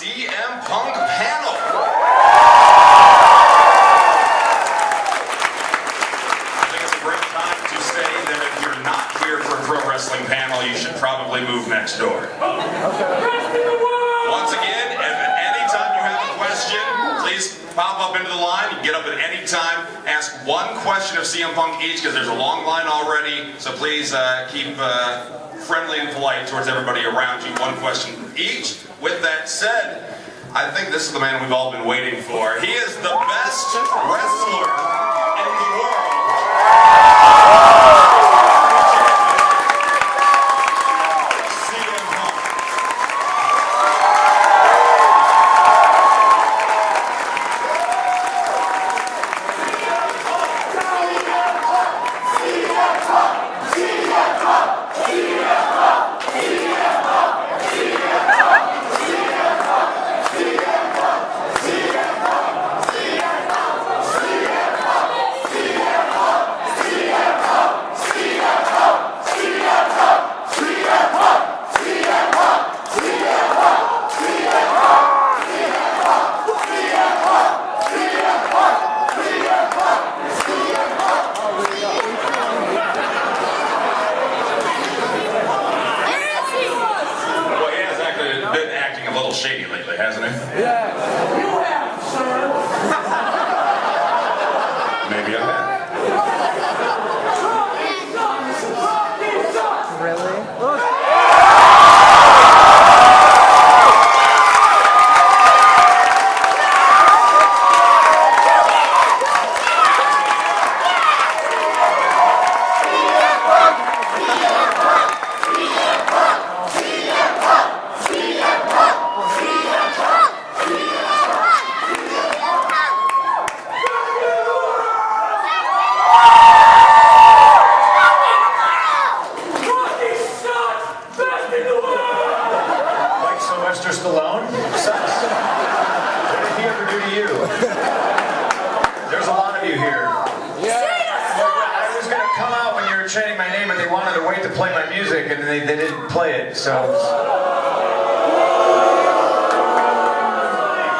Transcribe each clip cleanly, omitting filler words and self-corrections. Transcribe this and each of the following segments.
CM Punk panel. I think it's a great time to say that if you're not here for a pro wrestling panel, you should probably move next door. Once again, if at any time you have a question, please pop up into the line. You can get up at any time. Ask one question of CM Punk each, because there's a long line already. So please keep friendly and polite towards everybody around you. One question each. With that said, I think this is the man we've all been waiting for. He is the best wrestler in the world. Shady lately, hasn't he? Yeah. You have, sir. Maybe I have. Really? Mr. Stallone? Sucks. What did he ever do to you? There's a lot of you here. Yeah. I was going to come out when you were chanting my name, and they wanted to wait to play my music, and they didn't play it, so...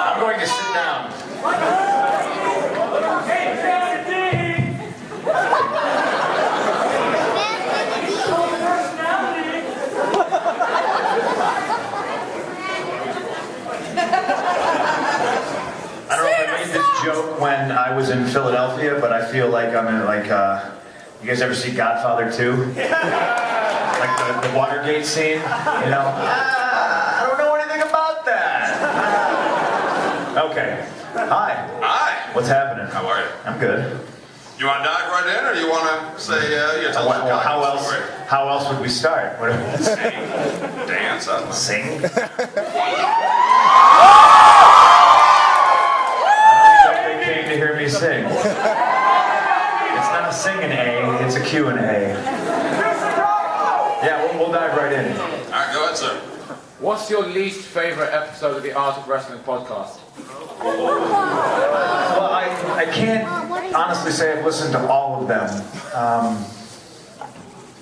I'm going to sit down. Joke when I was in Philadelphia, but I feel like I'm in you guys ever see Godfather 2? Like the Watergate scene, you know? I don't know anything about that. Okay. Hi. Hi. What's happening? How are you? I'm good. You want to dive right in, or do you want to say you tell us your story? How else would we start? What Sing, dance, I don't know. Sing? To hear me sing. It's not a sing and A, it's a Q and A. Yeah, we'll dive right in. Alright, go ahead, sir. What's your least favorite episode of the Art of Wrestling podcast? Well, I can't honestly say I've listened to all of them.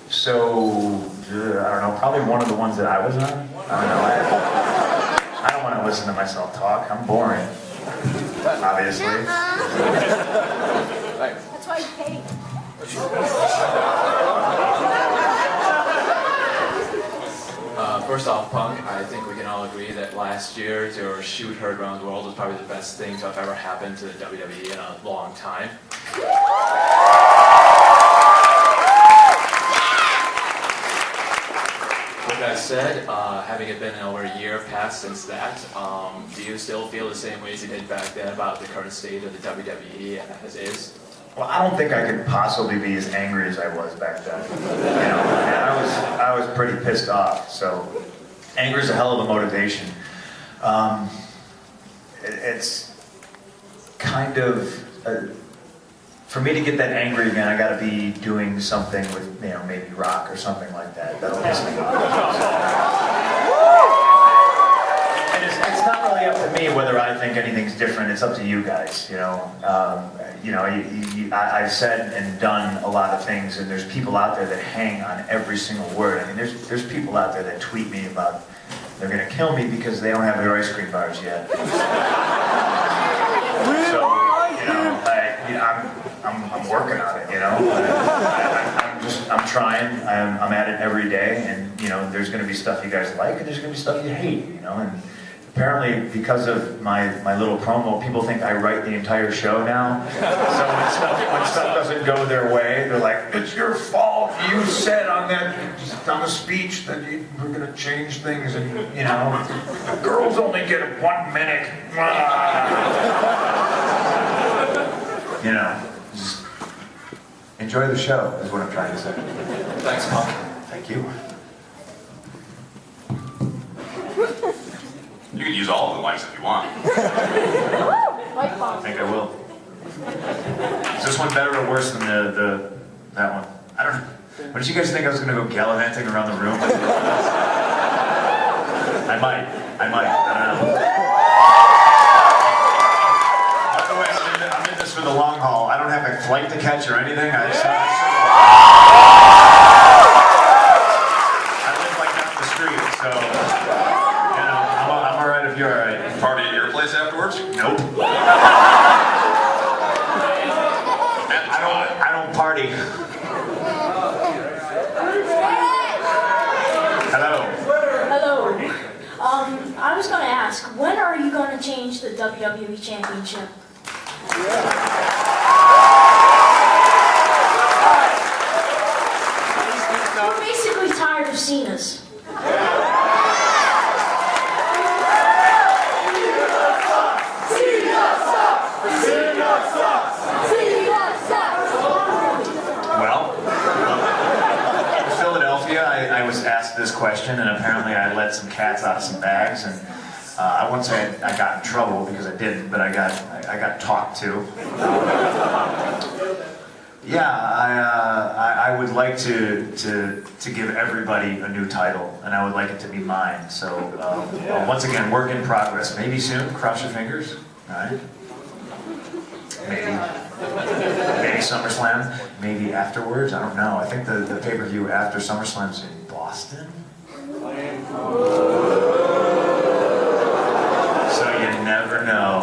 So, I don't know, probably one of the ones that I was on. I don't know. I don't want to listen to myself talk. I'm boring. Obviously. Thanks. That's why you pay. First off, Punk, I think we can all agree that last year your shoot heard around the world was probably the best thing to have ever happened to the WWE in a long time. With that said, having it been over a year past since that, do you still feel the same way as you did back then about the current state of the WWE as is? Well, I don't think I could possibly be as angry as I was back then. You know, I was pretty pissed off. So, anger is a hell of a motivation. It's kind of for me to get that angry again. I got to be doing something with, maybe rock or something like that. That'll piss me off. And it's not really up to me whether I think anything's different. It's up to you guys. I've said and done a lot of things, and there's people out there that hang on every single word. I mean, there's people out there that tweet me about they're going to kill me because they don't have their ice cream bars yet. So, I'm working on it, I'm trying, I'm at it every day, and, there's going to be stuff you guys like, and there's going to be stuff you hate, and apparently, because of my little promo, people think I write the entire show now. So when stuff doesn't go their way, they're like, "It's your fault. You said on the speech that we're gonna change things, and the girls only get 1 minute." Just enjoy the show is what I'm trying to say. Thanks, Punk. Thank you. You can use all of the mics if you want. I think I will. Is this one better or worse than that one? I don't know. What did you guys think I was going to go gallivanting around the room? I might. I don't know. By the way, I'm in this for the long haul. I don't have a flight to catch or anything. I live like down the street, so I'm all right if you're all right. Party at your place afterwards? Nope. I don't party. Hello. Hello. I was going to ask, when are you going to change the WWE Championship? We're basically tired of Cena's. Well, in Philadelphia, I was asked this question, and apparently I let some cats out of some bags, and I wouldn't say I got in trouble because I didn't, but I got talked to. I would like to give everybody a new title, and I would like it to be mine. So once again, work in progress. Maybe soon. Cross your fingers. All right. Maybe SummerSlam, maybe afterwards, I don't know. I think the pay-per-view after SummerSlam's in Boston. So you never know.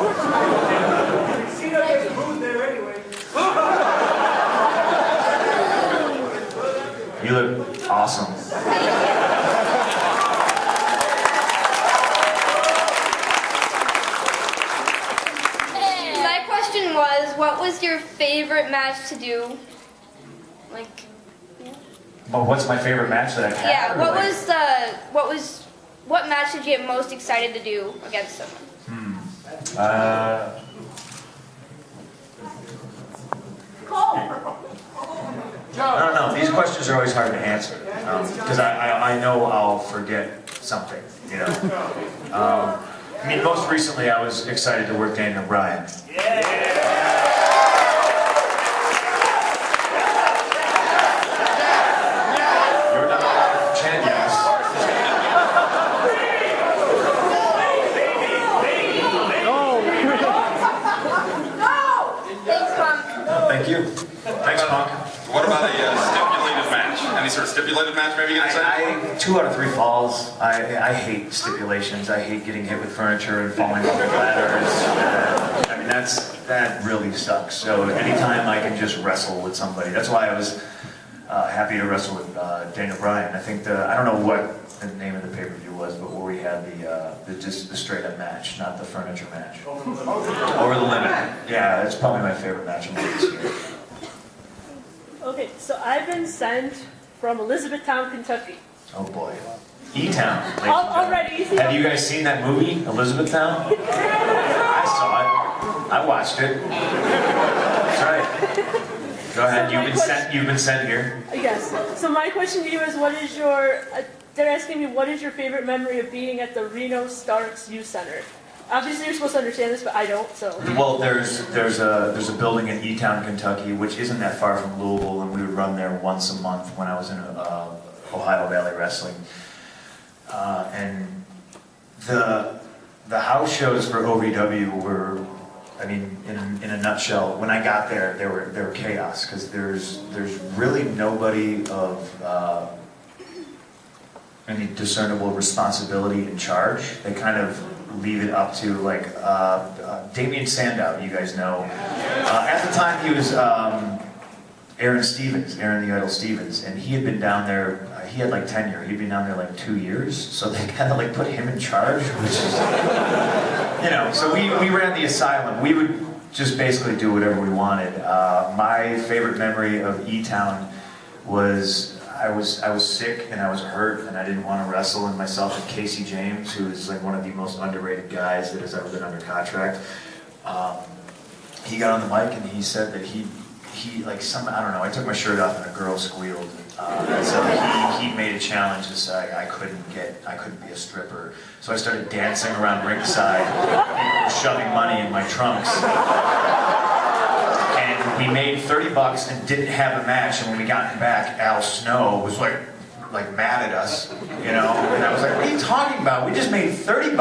You look awesome. What was your favorite match to do? But what's my favorite match that I've had? Yeah, what match did you get most excited to do against someone? I don't know. These questions are always hard to answer because I know I'll forget something. Most recently I was excited to work Daniel Bryan. Thank you. Thanks, Punk. What about a stipulated match? Any sort of stipulated match maybe you can say? 2 out of 3 falls. I hate stipulations. I hate getting hit with furniture and falling off the ladders. That really sucks. So anytime I can just wrestle with somebody, that's why I was happy to wrestle with Daniel Bryan. I think I don't know what the name of the pay-per-view was, but where we had just the straight-up match, not the furniture match. Over the limit. Yeah, that's probably my favorite match of this year. Okay, so I've been sent from Elizabethtown, Kentucky. Oh boy. E-Town. Already. Have you guys seen that movie, Elizabethtown? I saw it. I watched it. That's right. Go ahead. You've been sent here. Yes. So my question to you is, what is your? They're asking me, what is your favorite memory of being at the Reno Starks Youth Center? Obviously, you're supposed to understand this, but I don't. So. Well, there's a building in E-Town, Kentucky, which isn't that far from Louisville, and we would run there once a month when I was in Ohio Valley Wrestling. And the house shows for OVW were, in a nutshell, when I got there, they were chaos because there's really nobody of any discernible responsibility in charge. They kind of leave it up to like Damian Sandow, you guys know. At the time he was Aaron the Idol Stevens, and he had been down there, he had like tenure, he'd been down there like 2 years, so they kind of like put him in charge, which is, you know, so we ran the asylum. We would just basically do whatever we wanted. My favorite memory of E-Town was I was sick and I was hurt and I didn't want to wrestle, and myself and Casey James, who is like one of the most underrated guys that has ever been under contract, he got on the mic and he said that he like I don't know, I took my shirt off and a girl squealed. So he made a challenge to say I couldn't be a stripper. So I started dancing around ringside, shoving money in my trunks. And we made $30 and didn't have a match, and when we got back, Al Snow was like mad at us, you know, and I was like, what are you talking about? We just made $30,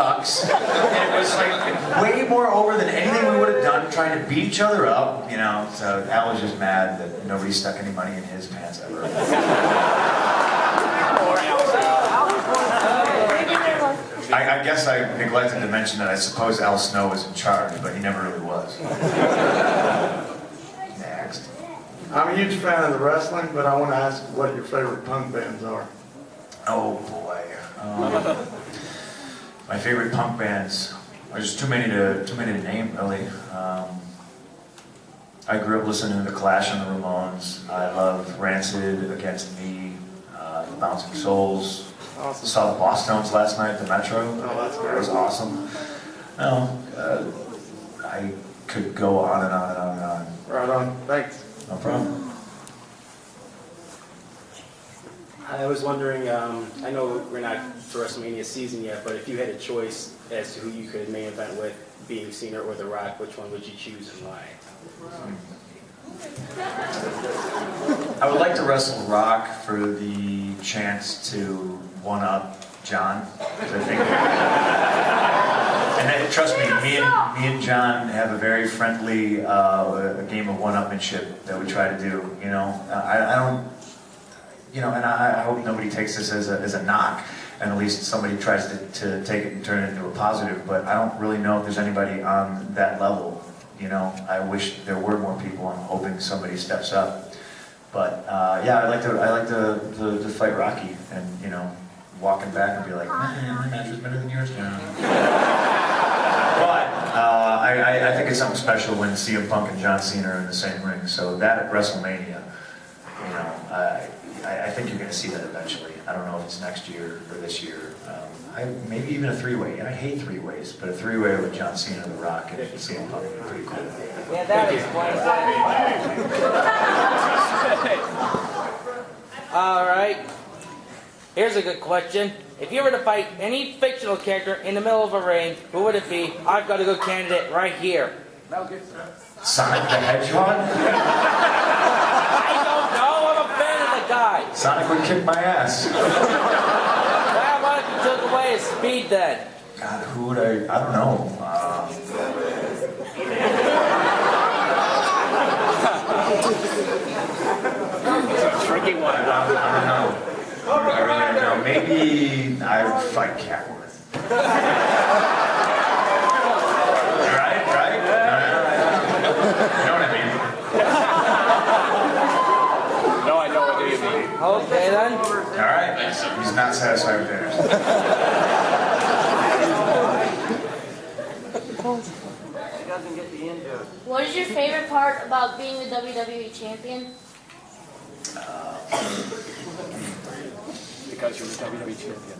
and it was like way more over than anything we would have done trying to beat each other up, you know, so Al was just mad that nobody stuck any money in his pants ever. I guess I neglected to mention that I suppose Al Snow was in charge, but he never really was. Next. I'm a huge fan of the wrestling, but I want to ask what your favorite punk bands are. Oh boy. My favorite punk bands. There's too many to name, really. I grew up listening to The Clash and the Ramones. I love Rancid, Against Me, The Bouncing Souls. Awesome. Saw the Bosstones last night at the Metro. Oh, that's great. That was awesome. No, I could go on and on and on and on. Right on. Thanks. No problem. I was wondering, I know we're not to WrestleMania season yet, but if you had a choice as to who you could main event with, being Cena or The Rock, which one would you choose and why? I would like to wrestle Rock for the chance to one-up John. I think, and trust me, me and John have a very friendly a game of one-upmanship that we try to do. You know, I don't, you know, and I hope nobody takes this as a knock, and at least somebody tries to take it and turn it into a positive. But I don't really know if there's anybody on that level. You know, I wish there were more people. I'm hoping somebody steps up. But yeah, I like to fight Rocky, and you know, walking back and be like, man, my match was better than yours now. But I think it's something special when CM Punk and John Cena are in the same ring. So that at WrestleMania, you know, I think you're going to see that eventually. I don't know if it's next year or this year. Maybe even a three-way. And I hate three-ways, but a three-way with John Cena, The Rock, and CM Punk would be pretty cool. Yeah, that explains that. All right. Here's a good question. If you were to fight any fictional character in the middle of a ring, who would it be? I've got a good candidate right here. Sonic the Hedgehog? I don't know. I'm a fan of the guy. Sonic would kick my ass. Well, what if you took away his speed then? God, who would I don't know. It's a tricky one. I don't know. I really don't know. Maybe I would fight Catwoman. Right? You know what I mean? No, I know what you mean. Okay then. All right. He's not satisfied with theirs. What is your favorite part about being the WWE champion? Because you're the WWE champion.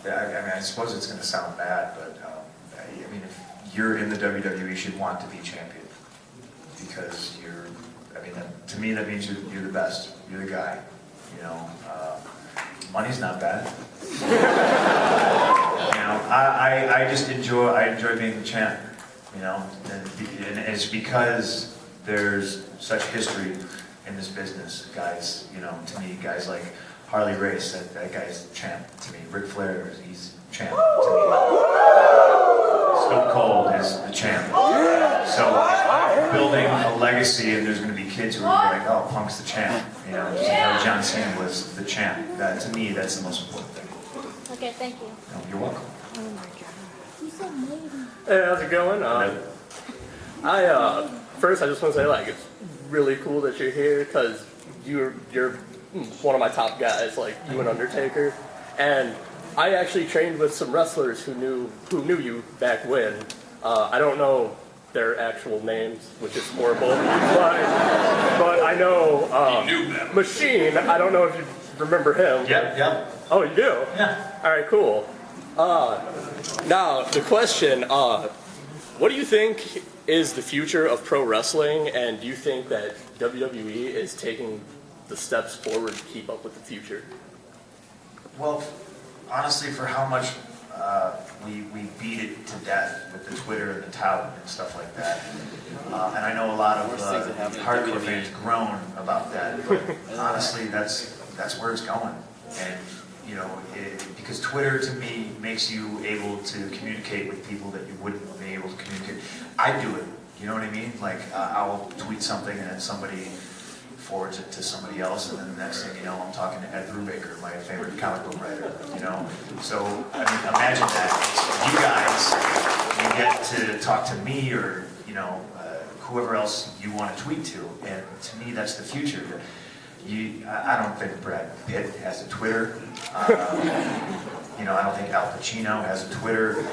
I mean, I suppose it's going to sound bad, but I mean, if you're in the WWE, you should want to be champion. Because I mean, to me, that means you're the best. You're the guy. You know, money's not bad. You know, I just enjoy being the champ. You know, and it's because there's such history in this business, guys. You know, to me, guys like Harley Race, that guy's champ to me. Ric Flair, he's champ to me. Stone Cold is the champ. So building a legacy, and there's going to be kids who are like, oh, Punk's the champ. You know, just like how John Cena was the champ. To me, that's the most important thing. Okay, thank you. No, you're welcome. Hey, how's it going? First I just want to say, like, it's really cool that you're here because you're one of my top guys, like you and Undertaker, and I actually trained with some wrestlers who knew you back when. I don't know their actual names, which is horrible, but I know Machine. I don't know if you remember him. Yep. Oh, you do? Yeah. All right, cool. Now, the question, what do you think is the future of pro wrestling, and do you think that WWE is taking the steps forward to keep up with the future? Well, honestly, for how much we beat it to death with the Twitter and the tout and stuff like that, and I know a lot of hardcore fans groan about that, but honestly, that's where it's going. And you know, because Twitter to me makes you able to communicate with people that you wouldn't be able to communicate. I do it, you know what I mean? Like I'll tweet something and then somebody forwards it to somebody else, and then the next thing you know, I'm talking to Ed Brubaker, my favorite comic book writer, you know? So, I mean, imagine that. You guys, you get to talk to me or, you know, whoever else you want to tweet to, and to me, that's the future. I don't think Brad Pitt has a Twitter. You know, I don't think Al Pacino has a Twitter.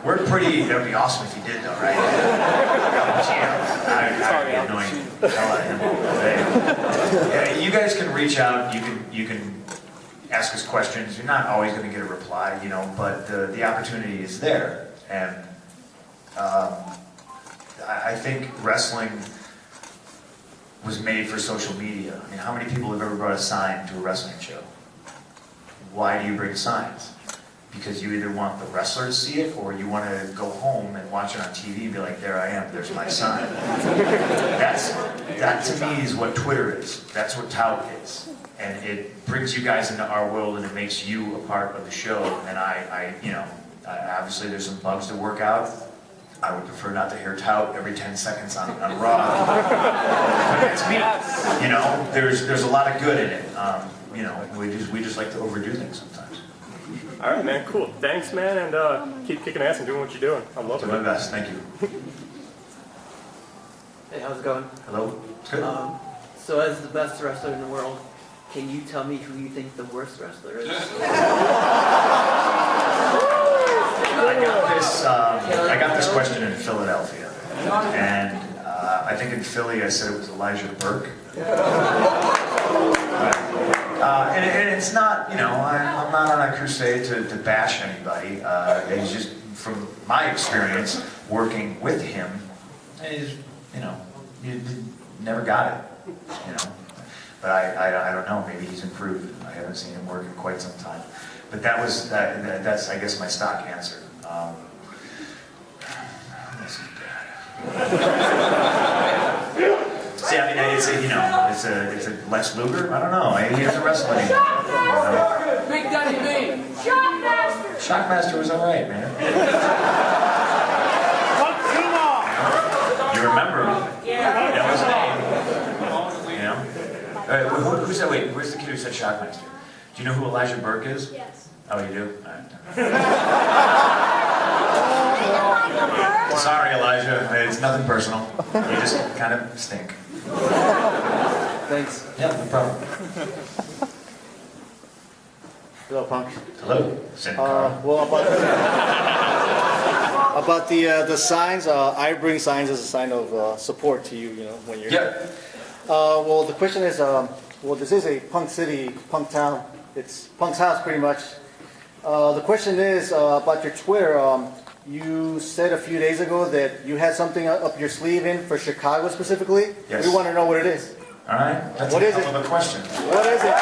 We're pretty, that would be awesome if he did though, right? Al Pacino, I'd be annoying the hell out of him. Yeah, you guys can reach out, you can ask us questions. You're not always going to get a reply, you know, but the opportunity is there. And I think wrestling was made for social media. I mean, how many people have ever brought a sign to a wrestling show? Why do you bring signs? Because you either want the wrestler to see it, or you want to go home and watch it on TV and be like, there I am, there's my sign. That to me is what Twitter is. That's what tout is. And it brings you guys into our world, and it makes you a part of the show. And obviously there's some bugs to work out. I would prefer not to hear tout every 10 seconds on Raw. But that's me. You know, there's a lot of good in it. You know, we just like to overdo things sometimes. All right, man, cool. Thanks, man, and keep kicking ass and doing what you're doing. I'm loving it. Do my best, thank you. Hey, how's it going? Hello, it's good. So as the best wrestler in the world, can you tell me who you think the worst wrestler is? I got this question in Philadelphia, and I think in Philly I said it was Elijah Burke. And it's not, you know, I'm not on a crusade to bash anybody. It's just from my experience working with him, you know, you never got it, you know. But I don't know, maybe he's improved. I haven't seen him work in quite some time. But that's I guess my stock answer. See, I mean, it's a Lex Luger. I don't know. He doesn't wrestle anymore. Big Daddy B. Shockmaster! Shockmaster was all right, man. You remember him? Yeah. That was his name. You know. Who said? Wait, where's the kid who said Shockmaster? Do you know who Elijah Burke is? Yes. Oh, you do? All right. Sorry, Elijah. It's nothing personal. You just kind of stink. Thanks. Yeah, no problem. Hello, Punk. Hello, Sin Cara. Well, about the signs, I bring signs as a sign of support to you, you know, when you're here. Well, the question is, well, this is a Punk city, Punk town. It's Punk's house, pretty much. The question is about your Twitter. You said a few days ago that you had something up your sleeve in for Chicago specifically. Yes. We want to know what it is. All right. That's what a is hell of a question. What is it?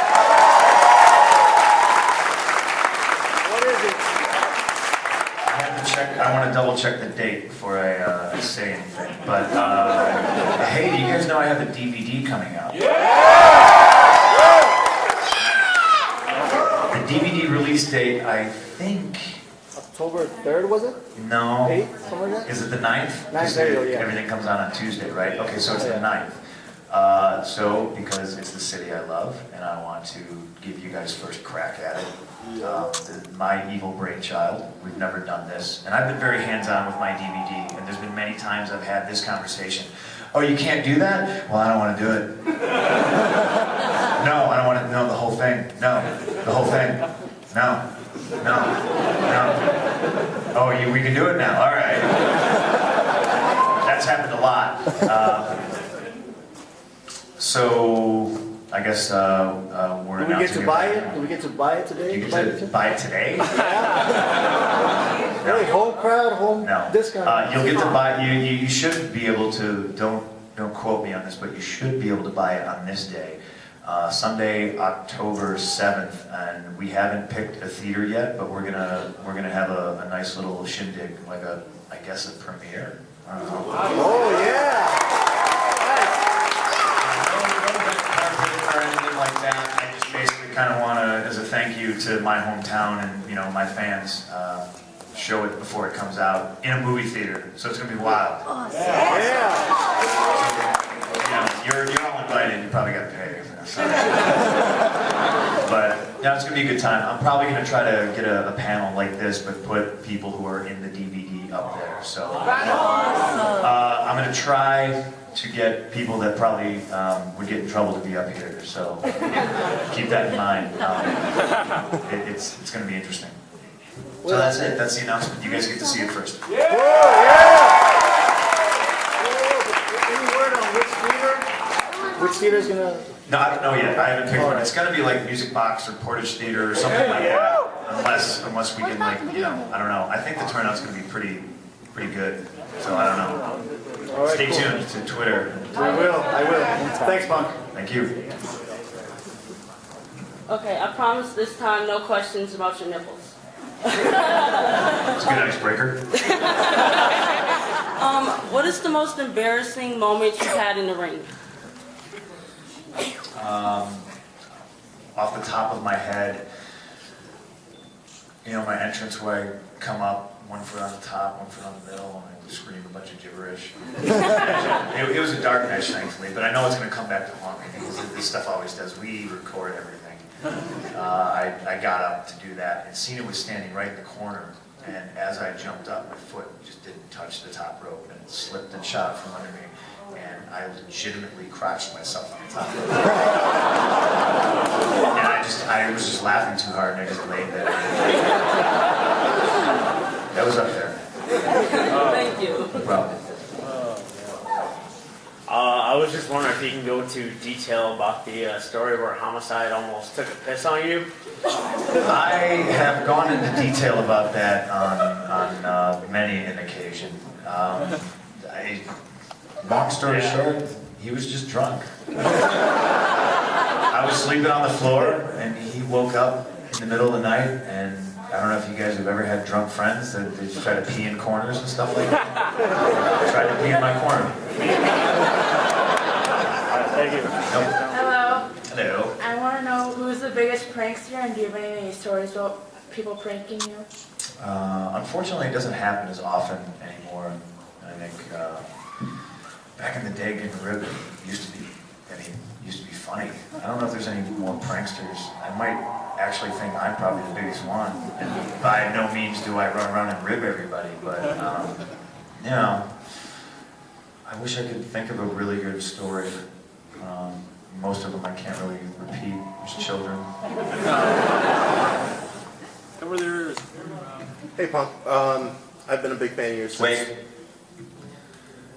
What is it? I have to check. I want to double check the date before I say anything. But hey, do you guys know I have a DVD coming out? The DVD release date, I think. October 3rd, was it? No. 8th, something like that? Is it the 9th? 9th, yeah. Everything comes out on Tuesday, right? Okay, so it's the 9th. So, because it's the city I love, and I want to give you guys first crack at it. My evil brainchild, we've never done this, and I've been very hands-on with my DVD, and there's been many times I've had this conversation. Oh, you can't do that? Well, I don't want to do it. No, I don't want to know the whole thing. No, the whole thing. No, no, no. Oh, we can do it now. All right. That's happened a lot. So, I guess we're Do we get to buy it? Do we get to buy it today? You get to buy it today? Really, home crowd, home discount. You'll get to buy. You should be able to. Don't quote me on this, but you should be able to buy it on this day, Sunday, October 7th, and we haven't picked a theater yet, but we're gonna have a nice little shindig, like I guess a premiere. I don't know. Oh yeah. Or anything like that. I just basically kind of want to, as a thank you to my hometown and my fans, show it before it comes out in a movie theater. So it's gonna be wild. Awesome. You're all invited. You probably got to pay. But it's gonna be a good time. I'm probably gonna try to get a panel like this, but put people who are in the DVD up there. So I'm gonna try to get people that probably would get in trouble to be up here. So keep that in mind. It's going to be interesting. So that's it. That's the announcement. You guys get to see it first. Yeah! Any word on which theater? Which theater is gonna? No, I don't know yet. I haven't picked one. It's going to be like Music Box or Portage Theater or something like that. Unless we can I don't know. I think the turnout's going to be pretty good. So I don't know. All right, Stay tuned to Twitter. I will. Thanks, Punk. Thank you. Okay, I promise this time no questions about your nipples. It's a good icebreaker. What is the most embarrassing moment you've had in the ring? Off the top of my head, my entrance where I come up, one foot on the top, one foot on the middle, and I scream a bunch of gibberish. It was a dark match, thankfully, but I know it's going to come back to haunt me because this stuff always does. We record everything. I got up to do that, and Cena was standing right in the corner, and as I jumped up, my foot just didn't touch the top rope, and it slipped and shot from under me, and I legitimately crotched myself on the top rope. And I was just laughing too hard, and I just laid there. That was up there. Thank you. No problem. I was just wondering if you can go into detail about the story where Homicide almost took a piss on you. I have gone into detail about that on many an occasion. Long story short, he was just drunk. I was sleeping on the floor, and he woke up in the middle of the night, and I don't know if you guys have ever had drunk friends that they just try to pee in corners and stuff like that. I tried to pee in my corner. Thank you. Nope. Hello. Hello. I want to know who's the biggest prankster, and do you have any stories about people pranking you? Unfortunately, it doesn't happen as often anymore. I think back in the day, getting ribbed used to be funny. I don't know if there's any more pranksters. I might actually think I'm probably the biggest one. And by no means do I run around and rib everybody, but I wish I could think of a really good story. Most of them I can't really repeat. There's children. Over there. Hey, Punk. I've been a big fan of yours. Wait.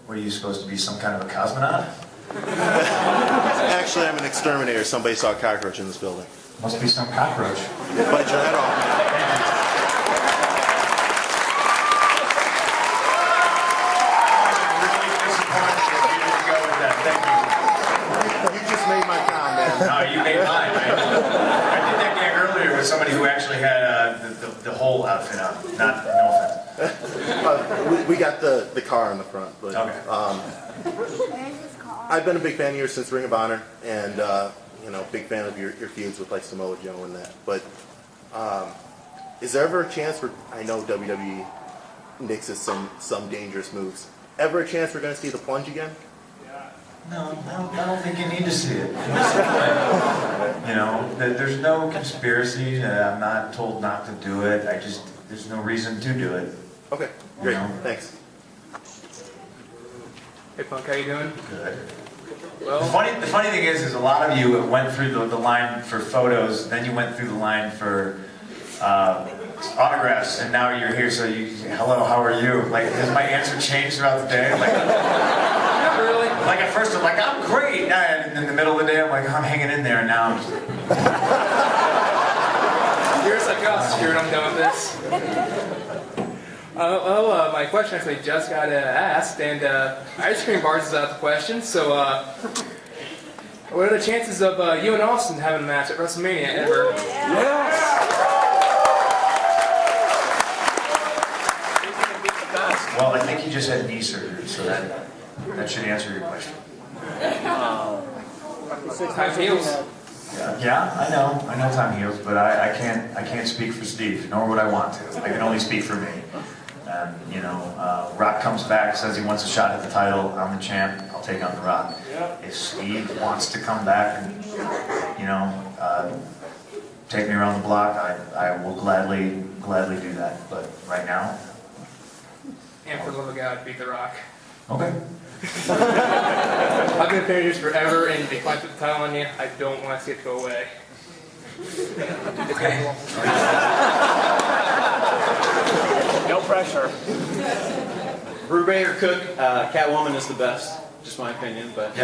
What are you supposed to be, some kind of a cosmonaut? Actually, I'm an exterminator. Somebody saw a cockroach in this building. Must be some cockroach. Bite your head off. You just made my comment. No, you made mine. I did that gag earlier with somebody who actually had the whole outfit on. No offense. We got the car in the front, but okay. I've been a big fan of yours since Ring of Honor, and big fan of your feuds with like Samoa Joe and that. But is there ever a chance where I know WWE nixes some dangerous moves? Ever a chance we're going to see the plunge again? No, I don't think you need to see it. You know, there's no conspiracy. I'm not told not to do it. There's no reason to do it. Okay, great. Thanks. Hey Punk, how you doing? Good. Well, The funny thing is a lot of you went through the line for photos, then you went through the line for autographs, and now you're here. So you, hello, how are you? Like, has my answer changed throughout the day? Like, not really. Like at first I'm like, I'm great, and in the middle of the day I'm like, I'm hanging in there, and now I'm just like, You're just like, oh, screw it, I'm done with this. My question actually just got asked, and ice cream bars is out of the question. So, what are the chances of you and Austin having a match at WrestleMania ever? well, I think he just had knee surgery, so that should answer your question. Time heals. Yeah, I know time heals, but I can't speak for Steve, nor would I want to. I can only speak for me. You know, Rock comes back, says he wants a shot at the title. I'm the champ. I'll take on The Rock. If Steve wants to come back and, you know, take me around the block, I will gladly do that. But right now. And for the love of God, beat The Rock. Okay. I've been a fan of yours forever, and if I put the title on you, I don't want to see it go away. It's cool. No pressure. Brubaker Cook, Catwoman is the best, just my opinion. But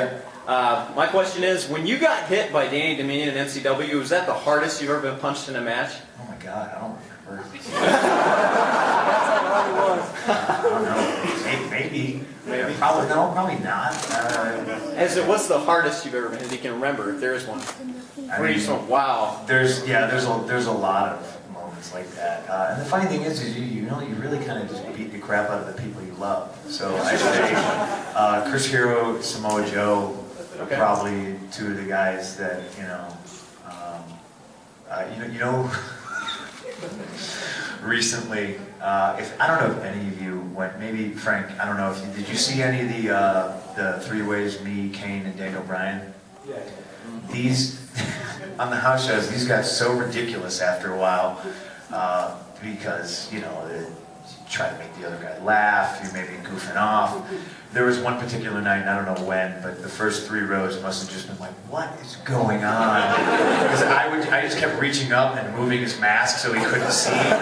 my question is, when you got hit by Danny Dominion in NCW, was that the hardest you've ever been punched in a match? Oh my God, I don't remember. I don't know. Maybe. Probably no. Probably not. What's the hardest you've ever been? As you can remember, if there is one. Where you just went, wow. There's a lot of moments like that. And the funny thing is you really kind of just beat the crap out of the people you love. So I say Chris Hero, Samoa Joe, are probably two of the guys that recently, I don't know if any of you went, maybe Frank, I don't know if did you see any of the three ways, me, Kane, and Daniel Bryan? Yeah. These, on the house shows, these got so ridiculous after a while, because, you try to make the other guy laugh, you're maybe goofing off. There was one particular night, and I don't know when, but the first 3 rows must have just been like, what is going on? Because I just kept reaching up and moving his mask so he couldn't see. And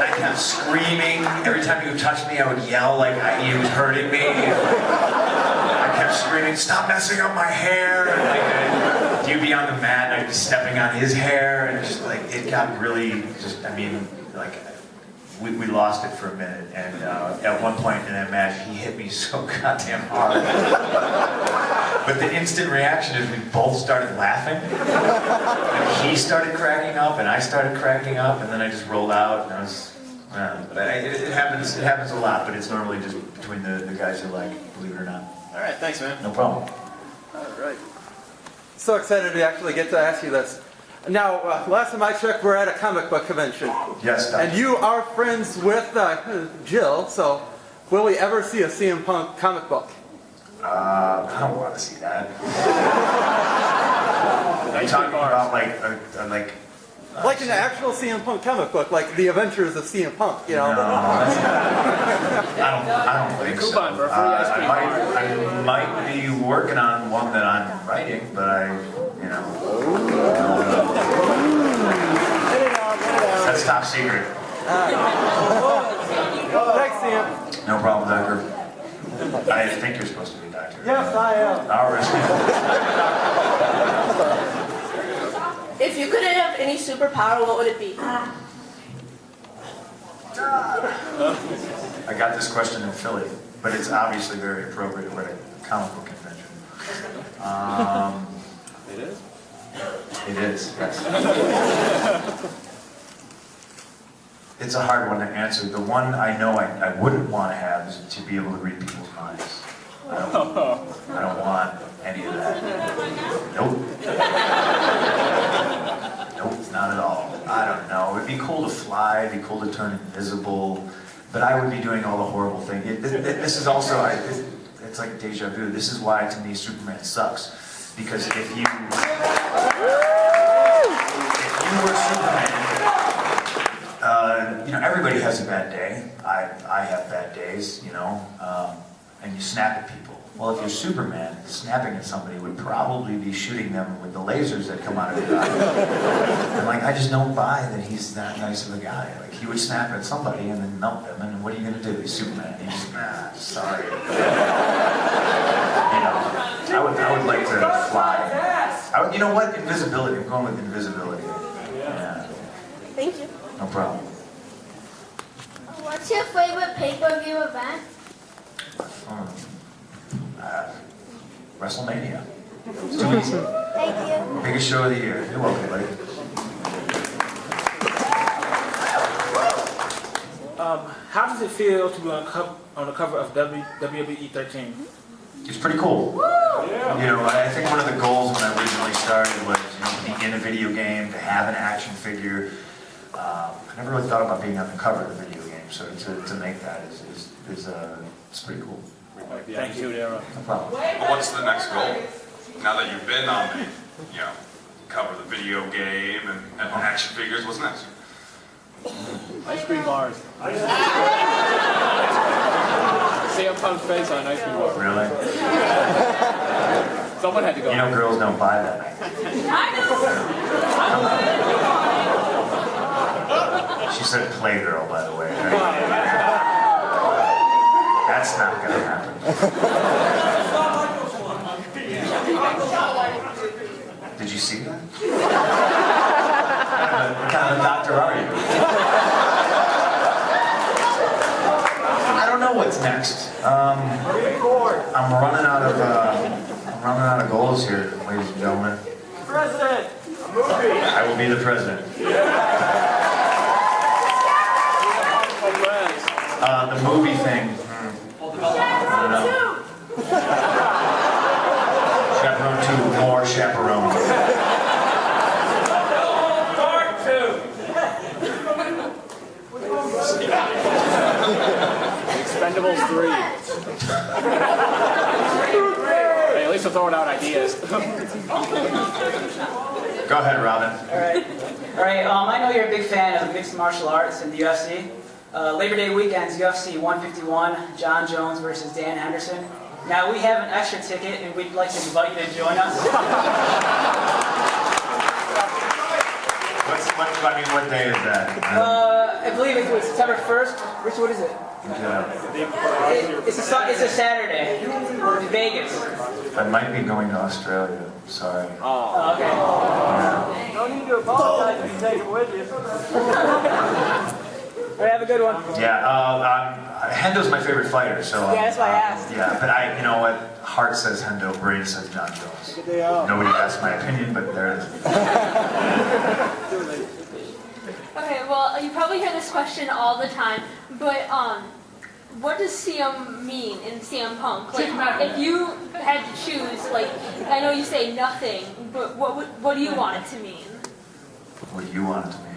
I kept screaming. Every time he would touch me, I would yell like he was hurting me. I kept screaming, stop messing up my hair. And he'd be on the mat, and I'd be stepping on his hair, and just like, it got really we lost it for a minute, and at one point in that match, he hit me so goddamn hard. But the instant reaction is we both started laughing. And he started cracking up, and I started cracking up, and then I just rolled out, and I was, it happens a lot, but it's normally just between the guys you like, believe it or not. All right, thanks, man. No problem. All right. So excited to actually get to ask you this. Now, last time I checked, we're at a comic book convention. Yes, Doctor. And you are friends with Jill, so will we ever see a CM Punk comic book? I don't want to see that. Are you talking about like an actual CM Punk comic book, like the Adventures of CM Punk, No, that's not, I don't think so. I might be working on one that I'm writing, but that's top secret. Thanks, CM. No problem, Doctor. I think you're supposed to be Doctor. Yes, I am. All right. If you could have any superpower, what would it be? I got this question in Philly, but it's obviously very appropriate. We're at a comic book convention. It is? It is, yes. It's a hard one to answer. The one I know I wouldn't want to have is to be able to read people's minds. I don't want any of that. Nope. Nope, not at all. I don't know. It'd be cool to fly, it'd be cool to turn invisible, but I would be doing all the horrible things. This is also, it's like deja vu. This is why, to me, Superman sucks. Because if you were Superman, you know, everybody has a bad day. I have bad days, you know, and you snap at people. Well, if you're Superman, snapping at somebody would probably be shooting them with the lasers that come out of your eye. And like, I just don't buy that he's that nice of a guy. Like, he would snap at somebody and then melt them, and what are you gonna do? He's Superman. He's just, sorry. You know, I would like to fly. You know what? Invisibility. I'm going with invisibility. Yeah. Thank you. No problem. What's your favorite pay-per-view event? WrestleMania. It's too easy. Thank you. Biggest show of the year. You're welcome, buddy. How does it feel to be on the cover of WWE 13? It's pretty cool. You know, I think one of the goals when I originally started was, you know, to be in a video game, to have an action figure. I never really thought about being on the cover of the video game, so to make that is it's pretty cool. Thank you, Daryl. No problem. But what's the next goal? Now that you've been on the, you know, cover of the video game and action figures, what's next? Ice cream bars. CM Punk's face on an ice cream bar. Really? Someone had to go. You know, girls don't buy that. She said playgirl, by the way. Right? That's not gonna happen. Did you see that? What kind of a doctor are you? I don't know what's next. I'm running out of goals here, ladies and gentlemen. President! I will be the president. The movie thing. I don't know. Chaperone 2, more chaperone. Part 2! Expendables 3. Hey, at least I'm throwing out ideas. Go ahead, Robin. Alright, I know you're a big fan of mixed martial arts and the UFC. Labor Day weekend's UFC 151, John Jones versus Dan Henderson. Now, we have an extra ticket, and we'd like to invite you to join us. What day is that? I believe it was September 1st. Rich, what is it? It's a Saturday in Vegas. I might be going to Australia. Sorry. Oh, okay. No need to apologize if you take it with you. All right, have a good one. Yeah, Hendo's my favorite fighter, so... Yeah, that's why I asked. Yeah, but you know what? Heart says Hendo, brain says John Jones. Nobody asked my opinion, but there it is. Okay, well, you probably hear this question all the time, but what does CM mean in CM Punk? Like, if you had to choose, like, I know you say nothing, but what do you want it to mean? What do you want it to mean?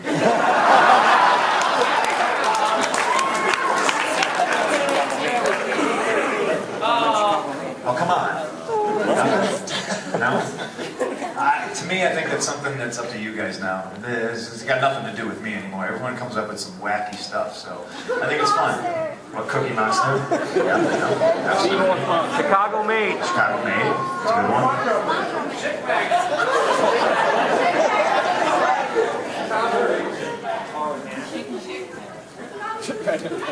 Oh, come on. No? To me, I think that's something that's up to you guys now. It's got nothing to do with me anymore. Everyone comes up with some wacky stuff, so I think it's fun. What, Cookie Monster? Yeah, absolutely. Chicago made. Chicago made. It's a good one.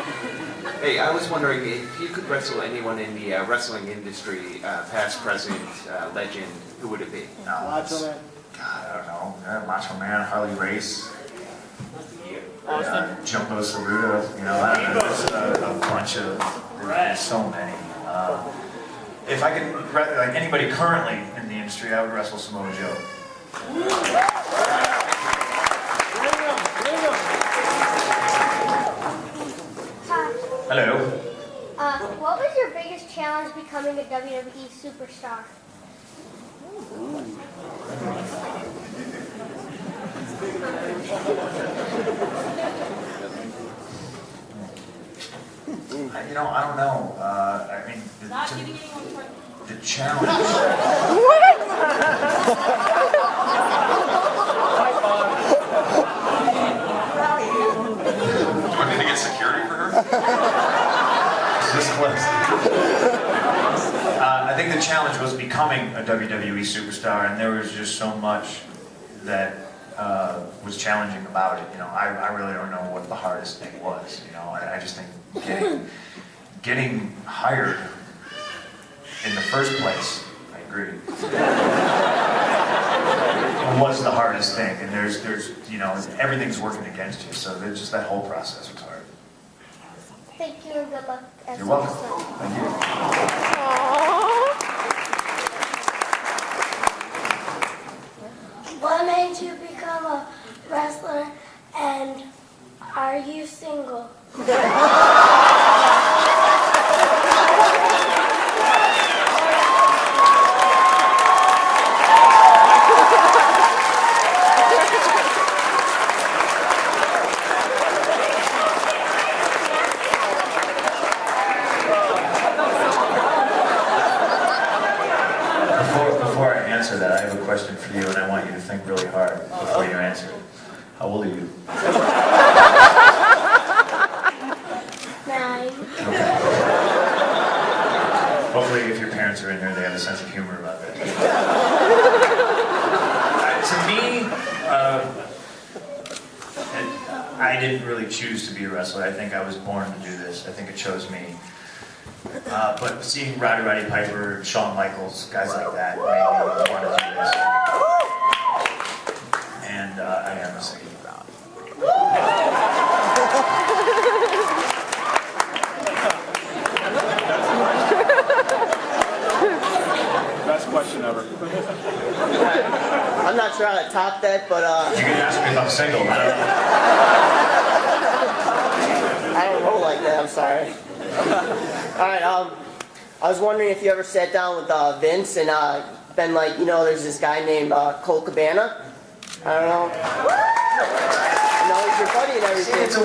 Hey, I was wondering if you could wrestle anyone in the wrestling industry, past, present, legend, who would it be? Macho Man. God, I don't know. Macho Man, Harley Race, Jumbo Saruta. You know, I don't know. There's a bunch of. There's so many. If I could, like anybody currently in the industry, I would wrestle Samoa Joe. Hello. What was your biggest challenge becoming a WWE superstar? You know, I don't know. I mean, The challenge. What? Do I need to get security for her? This close. I think the challenge was becoming a WWE superstar, and there was just so much that was challenging about it. You know, I really don't know what the hardest thing was. You know, I just think getting hired in the first place, I agree, was the hardest thing. And there's you know, everything's working against you. So there's just that whole process was hard. Thank you and good luck. You're welcome. Thank you. What made you become a wrestler, and are you single? Before I answer that, I have a question for you, and I want you to think really hard before you answer it. How old are you? 9. Hopefully, if your parents are in here, they have a sense of humor about that. To me, I didn't really choose to be a wrestler. I think I was born to do this. I think it chose me. But seeing Roddy Piper, Shawn Michaels, guys like that, made me want to do this. And I am a single. Best question ever. I'm not sure how to top that, but You can ask me if I'm single. I don't know. I don't roll like that. I'm sorry. All right. I was wondering if you ever sat down with Vince and been like, you know, there's this guy named Colt Cabana. I don't know. I know he's your buddy and everything. See, it's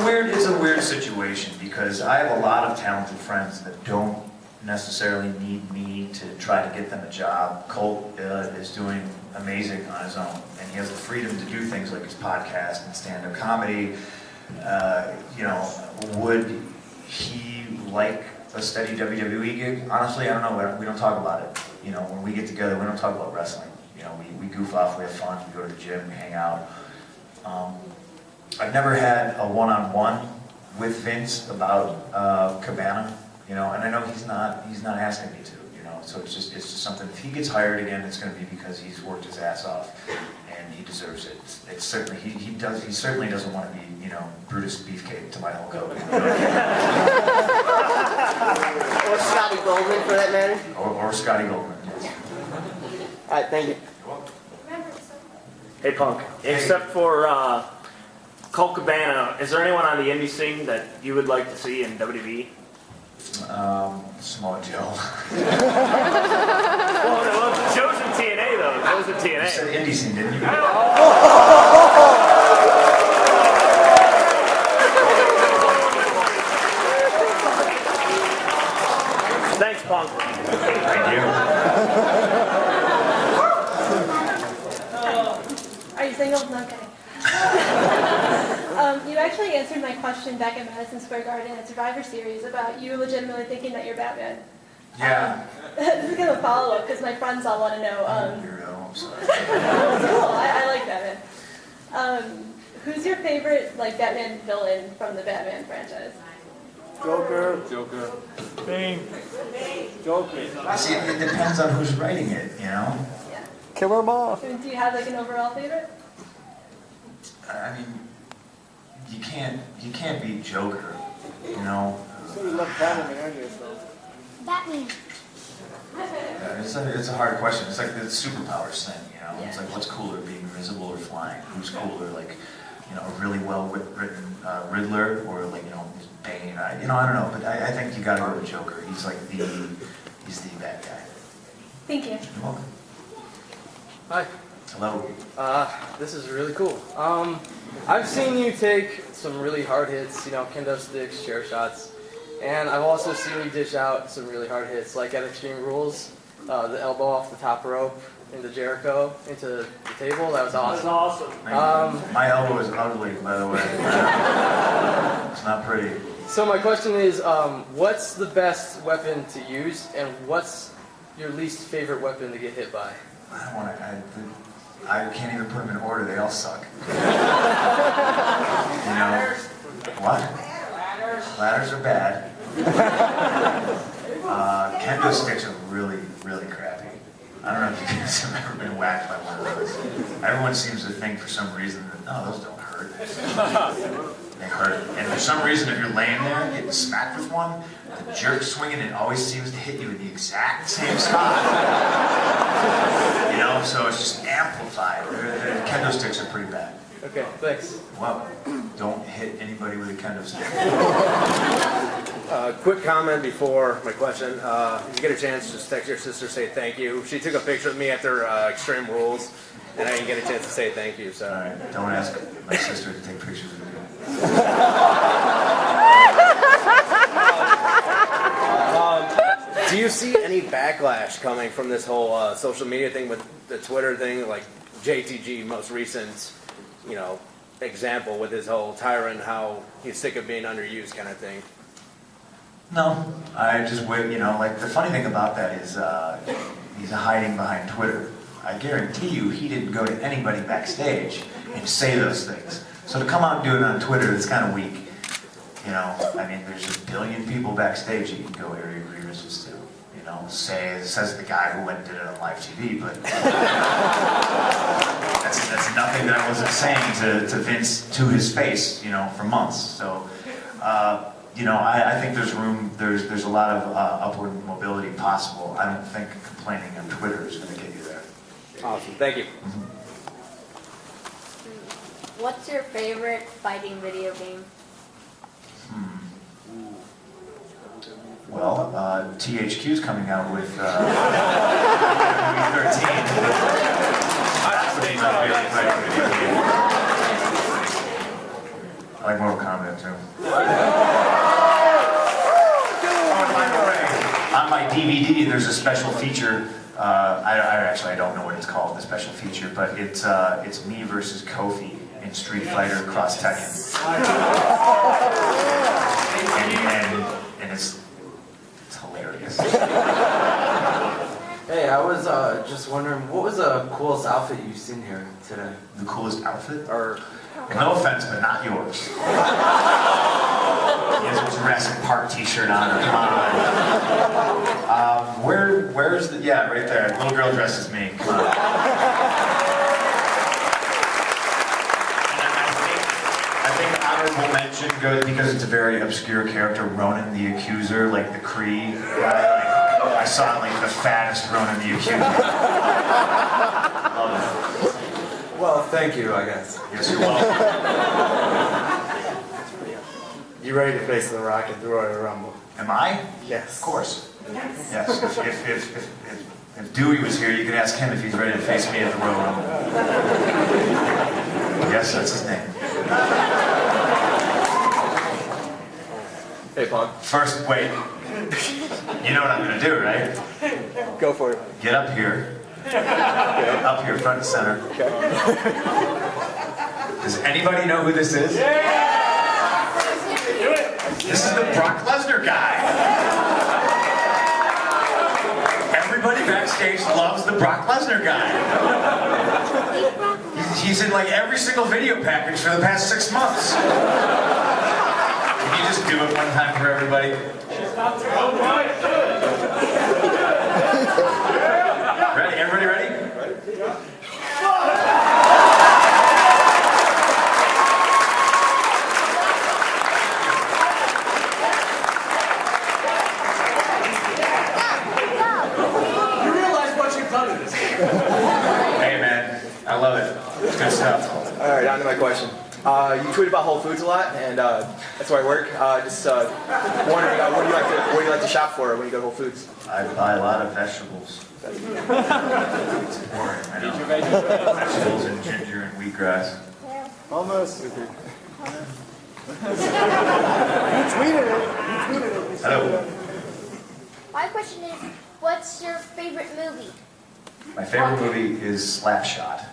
a weird situation because I have a lot of talented friends that don't necessarily need me to try to get them a job. Colt is doing amazing on his own, and he has the freedom to do things like his podcast and stand-up comedy. You know, would he like a steady WWE gig? Honestly, I don't know. We don't talk about it. You know, when we get together, we don't talk about wrestling. You know, we goof off, we have fun, we go to the gym, we hang out. I've never had a one-on-one with Vince about Cabana. You know, and I know he's not asking me to. You know, so it's just something. If he gets hired again, it's going to be because he's worked his ass off, and he deserves it. It's certainly he certainly doesn't want to be, you know, Brutus Beefcake to my Hulk Hogan. Or Scotty Goldman, for that matter. Or Scotty Goldman. Yes. All right, thank you. Hey, Punk. Except for Colt Cabana, is there anyone on the indie scene that you would like to see in WWE? Samoa Joe. Well, Joe's in TNA though. Joe's in TNA. You said indie scene, didn't you? Thanks, Punk. Thank you. Are you single? No, okay. You actually answered my question back at Madison Square Garden at Survivor Series about you legitimately thinking that you're Batman. Yeah. This is kind of a follow-up because my friends all want to know. I'm sorry. Cool. I like Batman. Who's your favorite Batman villain from the Batman franchise? Joker. Bane. Joker. See, it depends on who's writing it, you know? Yeah. Kill them off. Do you have an overall favorite? I mean, you can't beat Joker, you know? So you love Batman, aren't you? Batman. It's a hard question. It's like the superpowers thing, you know? It's like, what's cooler, being invisible or flying? Who's cooler, like, you know, a really well-written Riddler or, like, you know, Bane? I don't know, but I think you gotta go with Joker. He's like he's the bad guy. Thank you. You're welcome. Hi. Hello. This is really cool. I've seen you take some really hard hits, you know, kendo sticks, chair shots, and I've also seen you dish out some really hard hits, like at Extreme Rules. the elbow off the top rope into Jericho, into the table. That was awesome. That was awesome. My elbow is ugly, by the way. It's not pretty. So my question is, what's the best weapon to use, and what's your least favorite weapon to get hit by? I don't want to. I can't even put them in order. They all suck. You know what? Ladders are bad. Kendo sticks are really, really crappy. I don't know if you guys have ever been whacked by one of those. Everyone seems to think for some reason that, no, those don't hurt. They hurt. And for some reason, if you're laying there getting smacked with one, the jerk swinging, it always seems to hit you in the exact same spot. You know, so it's just amplified. The kendo sticks are pretty bad. Okay, thanks. Well, don't hit anybody with a kendo stick. Quick comment before my question. If you get a chance, just text your sister, say thank you. She took a picture of me after Extreme Rules, and I didn't get a chance to say thank you. So. All right, don't ask my sister to take pictures of you. Do you see any backlash coming from this whole social media thing with the Twitter thing, like JTG, most recent, you know, example with his whole tyrant, how he's sick of being underused kind of thing? No, I just wait, you know, like the funny thing about that is he's hiding behind Twitter. I guarantee you he didn't go to anybody backstage and say those things. So to come out and do it on Twitter, it's kind of weak. You know, I mean, there's a billion people backstage you can go area grievances to. You know, says the guy who went and did it on live TV, but that's nothing that I wasn't saying to Vince to his face, you know, for months. So, you know, I think there's room, there's a lot of upward mobility possible. I don't think complaining on Twitter is going to get you there. Awesome, thank you. What's your favorite fighting video game? Well, THQ's coming out with 13. That's my favorite fighting video game. I like Mortal Kombat too. On my DVD, there's a special feature. I don't know what it's called, the special feature, but it's me versus Kofi in Street Fighter Cross Tekken. And it's hilarious. Hey, I was just wondering, what was the coolest outfit you've seen here today? The coolest outfit? Or no offense, but not yours. He has a Jurassic Park t-shirt on. Come on. Where's the? Yeah, right there. Little girl dressed as me. Come on. I think honorable mention goes because it's a very obscure character, Ronan the Accuser, like the Kree guy. Like, I saw like the fattest Ronan the Accuser. Love it. Well, thank you, I guess. Yes, you're welcome. You ready to face The Rock at the Royal Rumble? Am I? Yes. Of course. Yes. If Dewey was here, you could ask him if he's ready to face me at the Royal Rumble. Yes, that's his name. Hey, Punk. First, wait. You know what I'm going to do, right? Go for it. Get up here. Up here, front and center. Okay. Does anybody know who this is? This is the Brock Lesnar guy. Everybody backstage loves the Brock Lesnar guy. He's in like every single video package for the past 6 months. Can you just do it one time for everybody? Ready? Everybody ready? You realize what you've done to this game. Hey man, I love it. It's good stuff. All right, on to my question. You tweet about Whole Foods a lot, and that's where I work. Just wondering, what do you like to shop for when you go to Whole Foods? I buy a lot of vegetables. It's boring, I know. Vegetables and ginger and wheatgrass. Almost. You tweeted it. You tweeted it. Hello. My question is, What's your favorite movie? My favorite movie is Slapshot.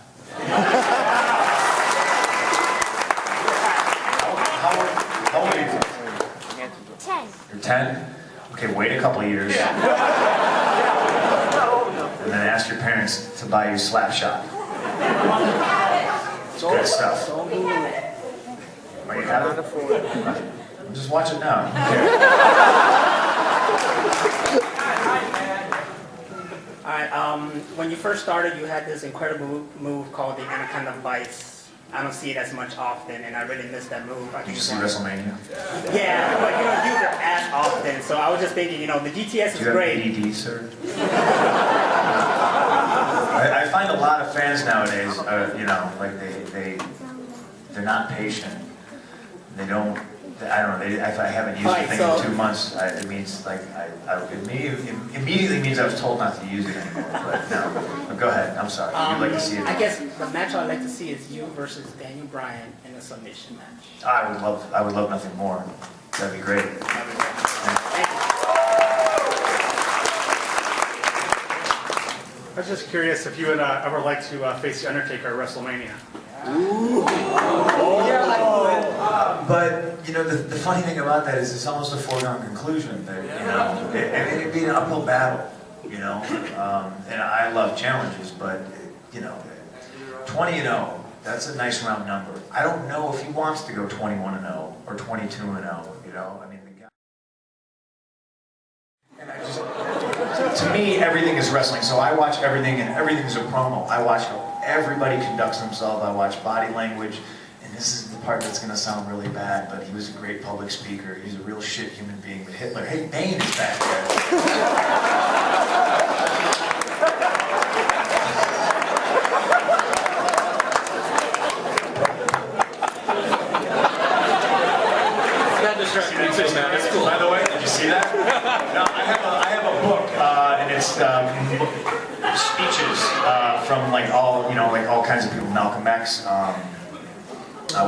How old are you? 10. You're 10? Okay, wait a couple of years. And then ask your parents to buy you Slapshot. It's good stuff. Oh, you have it? Just watch it now. Alright, when you first started, you had this incredible move called the Anaconda Vice. I don't see it as much often, and I really miss that move. Did you see WrestleMania? Yeah, but you don't use it as often, so I was just thinking, the GTS is great. Do you have ADD, sir? I find a lot of fans nowadays, like they're not patient. They don't. I don't know. If I haven't used the thing in 2 months, it means like immediately means I was told not to use it anymore. But no. But go ahead. I'm sorry. You'd like to see it? I guess the match I'd like to see is you versus Daniel Bryan in a submission match. I would love nothing more. That'd be great. I was just curious if you would ever like to face the Undertaker at WrestleMania. Ooh. But the funny thing about that is it's almost a foregone conclusion that it'd be an uphill battle, and I love challenges, but 20-0, that's a nice round number. I don't know if he wants to go 21-0 or 22-0. I mean, the guy. And to me, everything is wrestling. So I watch everything, and everything is a promo. I watch how everybody conducts themselves. I watch body language. And this is the part that's going to sound really bad, but he was a great public speaker. He's a real shit human being. But Hitler, hey, Bane is back there. That's cool. By the way, did you see that? No, I have a book, and it's speeches from all kinds of people. Malcolm X,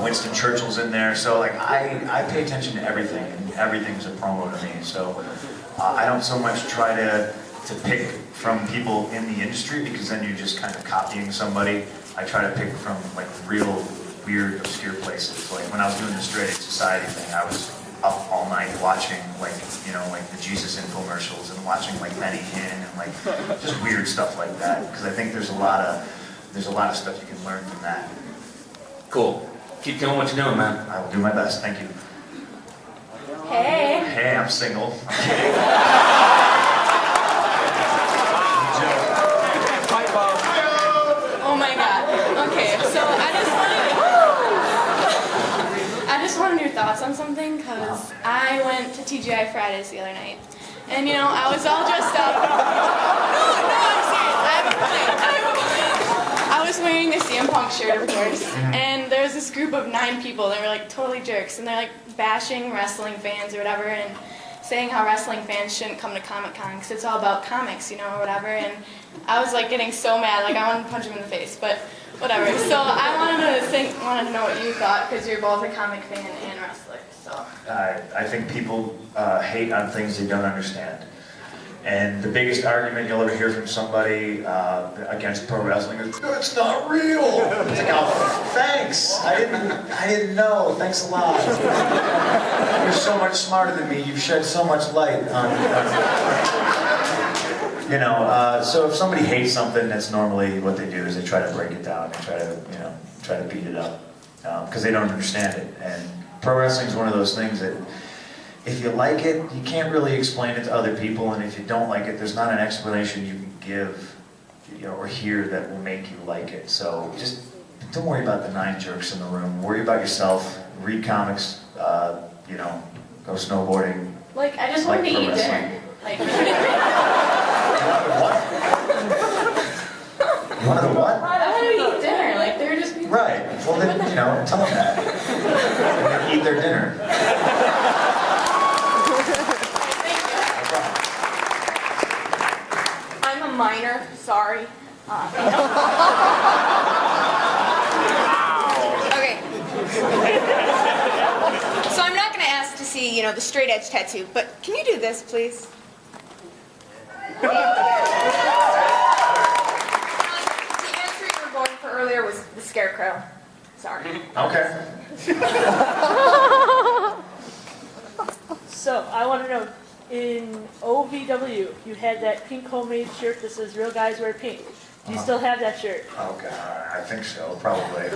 Winston Churchill's in there. So I pay attention to everything, and everything's a promo to me. So I don't so much try to pick from people in the industry, because then you're just kind of copying somebody. I try to pick from real weird, obscure places. Like when I was doing the Straight Edge Society thing, I was up all night watching the Jesus infomercials and watching Benny Hinn and just weird stuff like that, because I think there's a lot of stuff you can learn from that. Cool. Keep doing what you're doing, man. I will do my best. Thank you. Hey. Hey, I'm single. I'm kidding. Oh my god. Okay, so I just wanted your thoughts on something, because I went to TGI Fridays the other night. And I was all dressed up. No, I'm serious. I have a point. I was wearing a CM Punk shirt, of course. And there was this group of 9 people. They were totally jerks. And they're bashing wrestling fans or whatever, and saying how wrestling fans shouldn't come to Comic-Con because it's all about comics, or whatever. And I was getting so mad, I wanted to punch him in the face, but whatever. So I wanted to know what you thought, because you're both a comic fan and wrestler. So I think people hate on things they don't understand. And the biggest argument you'll ever hear from somebody against pro wrestling is, "It's not real." It's like, "Oh, thanks. I didn't know. Thanks a lot. You're so much smarter than me. You've shed so much light on." So if somebody hates something, that's normally what they do is they try to break it down and try to beat it up because they don't understand it. And pro wrestling is one of those things that, if you like it, you can't really explain it to other people, and if you don't like it, there's not an explanation you can give, or hear that will make you like it. So just don't worry about the 9 jerks in the room. Worry about yourself. Read comics. Go snowboarding. I just wanted to eat dinner. What? You wanted to what? I wanted to eat dinner. They're just people. Right. Well, then, tell them that. And then eat their dinner. I'm a minor, sorry. Okay. So I'm not going to ask to see, the straight edge tattoo, but can you do this, please? answer you were going for earlier was the Scarecrow. Sorry. Okay. So, I want to know, in OVW, you had that pink homemade shirt that says real guys wear pink. Do you still have that shirt? Okay, I think so, probably. At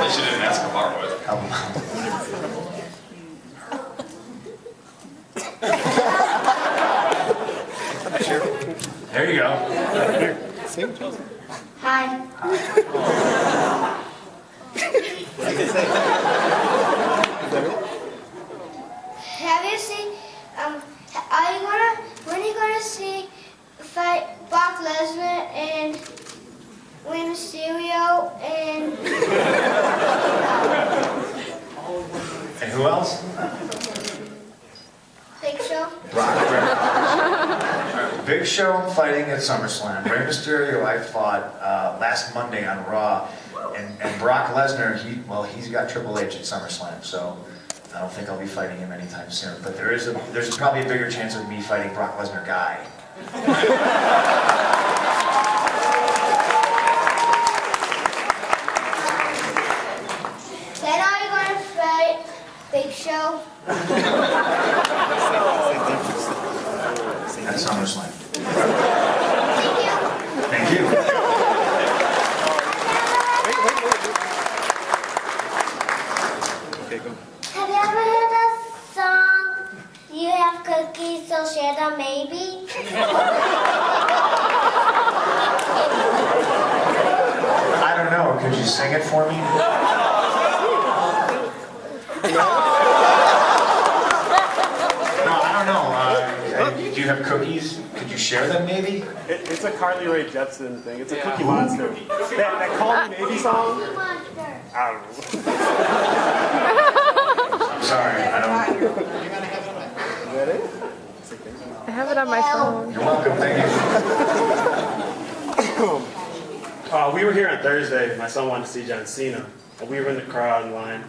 least you didn't ask to borrow it. There you go. Hi. Have you seen, when are you gonna see fight Brock Lesnar and Rey Mysterio and And who else? Big Show? Big Show fighting at SummerSlam. Rey Mysterio I fought last Monday on Raw. And Brock Lesnar, he's got Triple H at SummerSlam, so I don't think I'll be fighting him anytime soon. But there's probably a bigger chance of me fighting Brock Lesnar guy. Then are you gonna fight Big Show? At SummerSlam. Thank you. Thank you. Have you ever heard that song, You Have Cookies, So Share Them Maybe? I don't know. Could you sing it for me? No, I don't know. Do you have cookies? Could you share them, maybe? It's a Carly Rae Jepsen thing. It's a Cookie Monster. That Call Me Maybe song? I don't know. I'm sorry, I don't. Is that it? I have it on my phone. You're welcome, thank you. We were here on Thursday. My son wanted to see John Cena. And we were in the crowd in line.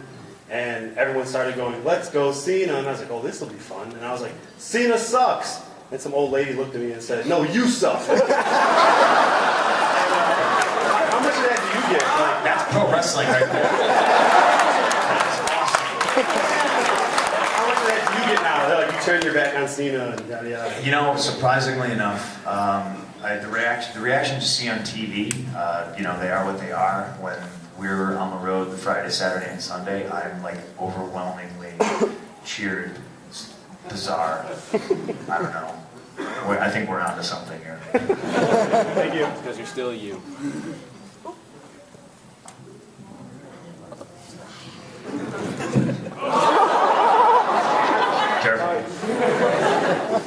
And everyone started going, "Let's go Cena." And I was like, "Oh, this will be fun." And I was like, "Cena sucks." And some old lady looked at me and said, "No, you suck." How much of that do you get? Like, that's pro wrestling right there. How much of that do you get now? Like, you turn your back on Cena and yada yada. You know, surprisingly enough, the reaction to see on TV, they are what they are. When we're on the road the Friday, Saturday, and Sunday, I'm like overwhelmingly cheered. It's bizarre. I don't know. I think we're onto something here. Thank you. Because you're still you. Careful.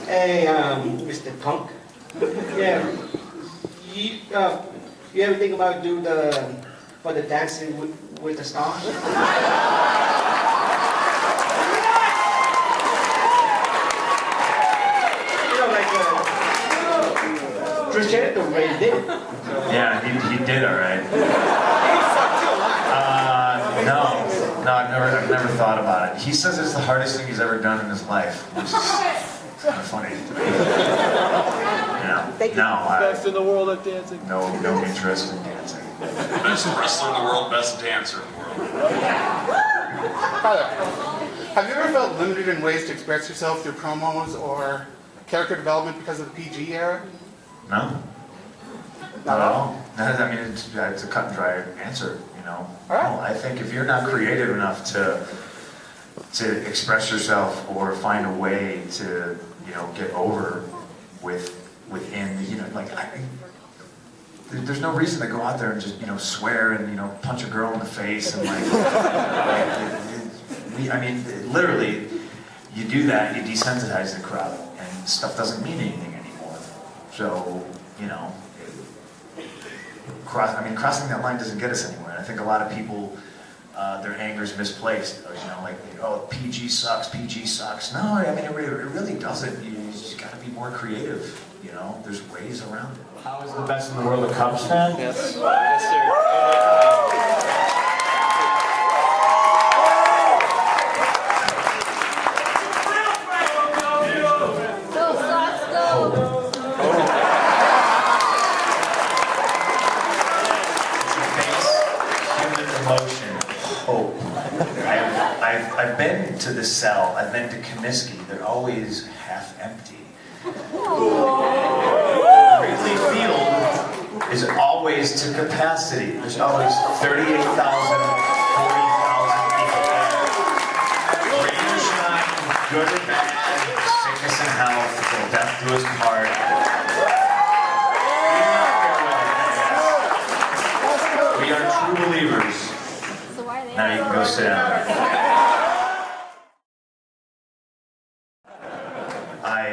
Hey, Mr. Punk. Yeah. You ever think about for the Dancing with the Stars? Chris Jericho already did it. Yeah, he did all right. No, I've never thought about it. He says it's the hardest thing he's ever done in his life, which is kind of funny. Yeah. Best in the world at dancing. No interest in dancing. Best wrestler in the world, best dancer in the world. Hi there. Have you ever felt limited in ways to express yourself through promos or character development because of the PG era? No. Not at all. I mean, it's a cut and dry answer, you know. No, I think if you're not creative enough to express yourself or find a way to, get over within, there's no reason to go out there and just, swear and, punch a girl in the face and literally, you do that, you desensitize the crowd, and stuff doesn't mean anything anymore. So, crossing that line doesn't get us anywhere. And I think a lot of people, their anger is misplaced. PG sucks, PG sucks. No, I mean, it really doesn't. You just got to be more creative. There's ways around it. How is the best in the world a Cubs fan? Yes. Yes, sir. I've been to the Cell, I've been to Comiskey, they're always half empty. Wrigley Field is always to capacity. There's always 38,000, 40,000 people there. Rain or shine, good or bad, sickness and health, till death do us part. We are true believers. Now you can go sit down.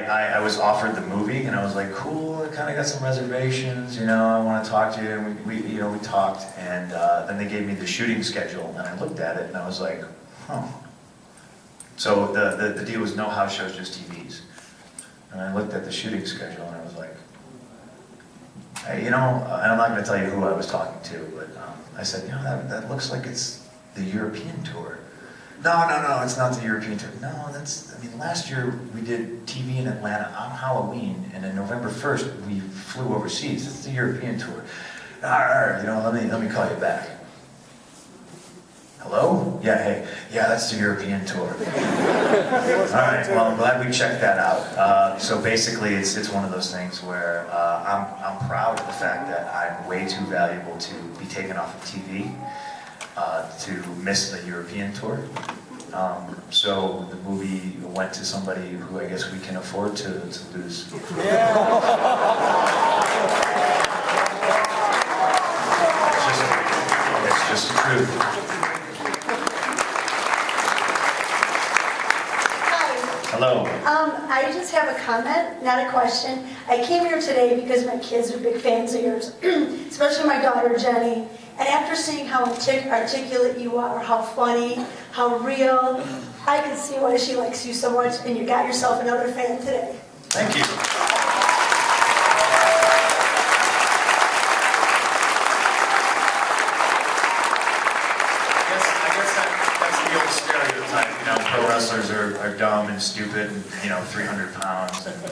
I was offered the movie, and I was like, cool, I kind of got some reservations, you know, I want to talk to you, and we talked, and then they gave me the shooting schedule, and I looked at it, and I was like, huh. So the deal was no house shows, just TVs. And I looked at the shooting schedule, and I was like, hey, you know, and I'm not going to tell you who I was talking to, but I said, you know, that looks like it's the European tour. No, it's not the European tour. No, I mean, last year we did TV in Atlanta on Halloween, and on November 1st we flew overseas. It's the European tour. All right, you know, let me call you back. Hello? Yeah, hey, yeah, that's the European tour. All right, well, I'm glad we checked that out. So basically, it's one of those things where I'm proud of the fact that I'm way too valuable to be taken off of TV. To miss the European tour. So the movie went to somebody who I guess we can afford to lose. Yeah. It's just the truth. Hello. I just have a comment, not a question. I came here today because my kids are big fans of yours, especially my daughter Jenny. And after seeing how articulate you are, how funny, how real, I can see why she likes you so much, and you got yourself another fan today. Thank you. I guess that's the old stereotype, you know, pro wrestlers are dumb and stupid and, you know, 300 pounds. And, you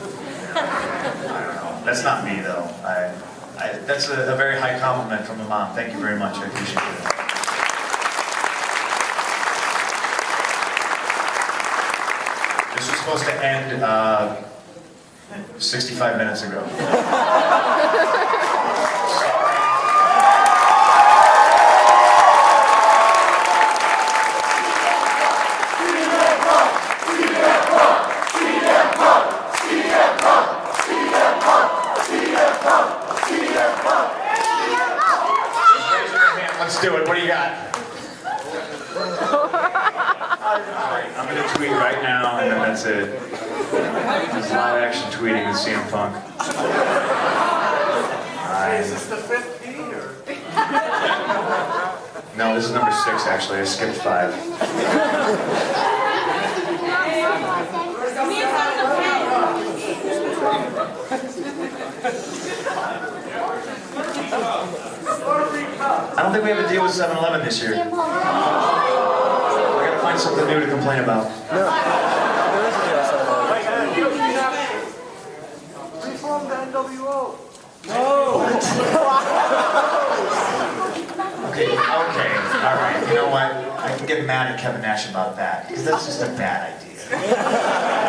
know, I don't know. That's not me, though. That's a very high compliment from a mom. Thank you very much. I appreciate it. This was supposed to end 65 minutes ago. Let's do it. What do you got? Alright, I'm going to tweet right now, and then that's it. This is live action tweeting with CM Punk. Is this the 5th beat, or? No, this is number 6, actually. I skipped 5. I don't think we have a deal with 7-Eleven this year. We gotta find something new to complain about. Reform the NWO. Okay, alright. You know what? I can get mad at Kevin Nash about that, because that's just a bad idea.